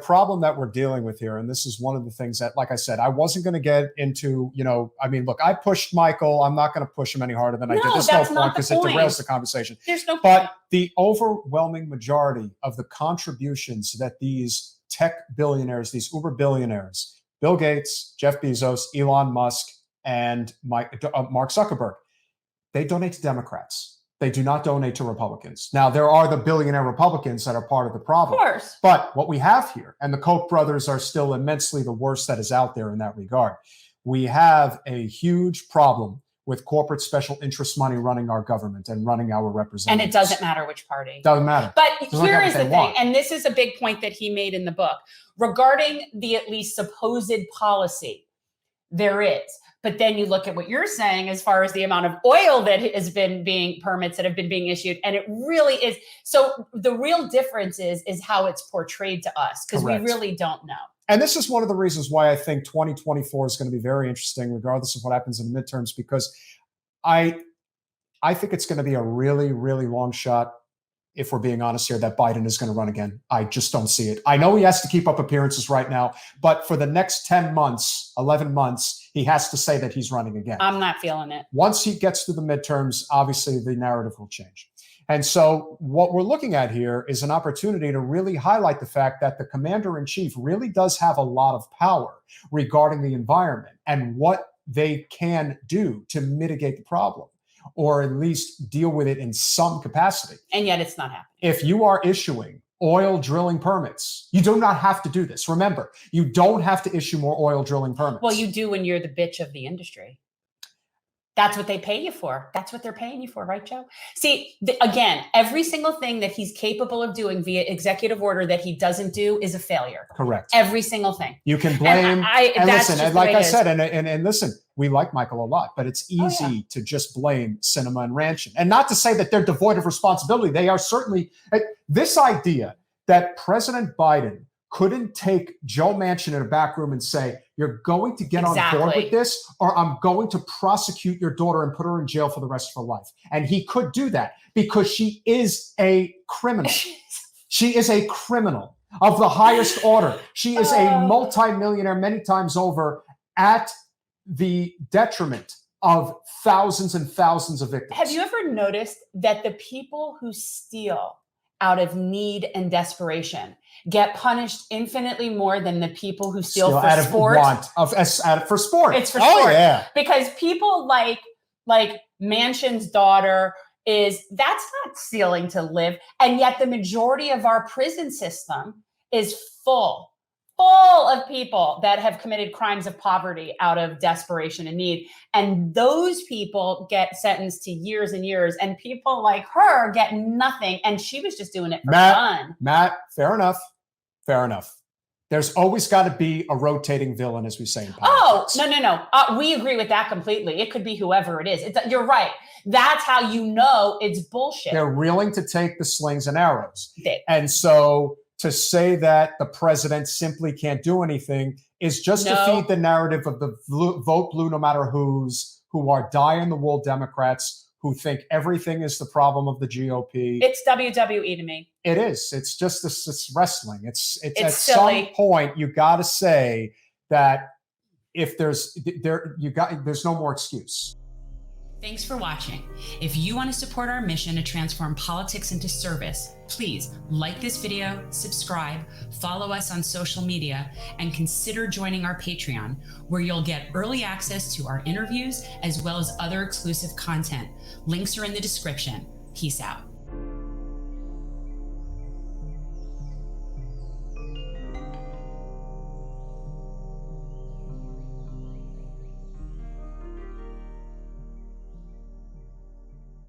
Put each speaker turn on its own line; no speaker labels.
problem that we're dealing with here, and this is one of the things that, like I said, I wasn't going to get into, I mean, look, I pushed Michael. I'm not going to push him any harder than I did. There's no point because it derails the conversation.
There's no point.
But the overwhelming majority of the contributions that these tech billionaires, these Uber billionaires, Bill Gates, Jeff Bezos, Elon Musk, and Mark Zuckerberg, they donate to Democrats. They do not donate to Republicans. Now, there are the billionaire Republicans that are part of the problem.
Of course.
But what we have here, and the Koch brothers are still immensely the worst that is out there in that regard, we have a huge problem with corporate special interest money running our government and running our representatives.
And it doesn't matter which party.
Doesn't matter.
But here is the thing, and this is a big point that he made in the book, regarding the at least supposed policy, there is. But then you look at what you're saying as far as the amount of oil that has been permits that have been being issued. And it really is. So the real difference is how it's portrayed to us, because we really don't know.
And this is one of the reasons why I think 2024 is going to be very interesting, regardless of what happens in the midterms, because I think it's going to be a really, really long shot, if we're being honest here, that Biden is going to run again. I just don't see it. I know he has to keep up appearances right now, but for the next 10 months, 11 months, he has to say that he's running again.
I'm not feeling it.
Once he gets to the midterms, obviously the narrative will change. And so what we're looking at here is an opportunity to really highlight the fact that the commander-in-chief really does have a lot of power regarding the environment and what they can do to mitigate the problem, or at least deal with it in some capacity.
And yet it's not happening.
If you are issuing oil drilling permits, you do not have to do this. Remember, you don't have to issue more oil drilling permits.
Well, you do when you're the bitch of the industry. That's what they pay you for. That's what they're paying you for, right, Joe? See, again, every single thing that he's capable of doing via executive order that he doesn't do is a failure.
Correct.
Every single thing.
You can blame. And listen, and like I said, and listen, we like Michael a lot, but it's easy to just blame Sinema and Manchin. And not to say that they're devoid of responsibility. They are certainly. This idea that President Biden couldn't take Joe Manchin in a back room and say, you're going to get on board with this, or I'm going to prosecute your daughter and put her in jail for the rest of her life. And he could do that because she is a criminal. She is a criminal of the highest order. She is a multimillionaire many times over at the detriment of thousands and thousands of victims.
Have you ever noticed that the people who steal out of need and desperation get punished infinitely more than the people who steal for
out
sport?
For sport.
It's for sport. Yeah. Because people like Manchin's daughter that's not stealing to live. And yet the majority of our prison system is full of people that have committed crimes of poverty out of desperation and need. And those people get sentenced to years and years, and people like her get nothing. And she was just doing it for fun.
Matt, fair enough. Fair enough. There's always got to be a rotating villain, as we say in politics.
Oh, no. We agree with that completely. It could be whoever it is. You're right. That's how you know it's bullshit.
They're willing to take the slings and arrows. And so to say that the president simply can't do anything is just to feed the narrative of the vote blue no matter who are die-in-the-wool Democrats who think everything is the problem of the GOP.
It's WWE to me.
It is. It's just this wrestling. It's at
silly.
Some point you got to say that if there's no more excuse.
Thanks for watching. If you want to support our mission to transform politics into service, please like this video, subscribe, follow us on social media, and consider joining our Patreon, where you'll get early access to our interviews as well as other exclusive content. Links are in the description. Peace out.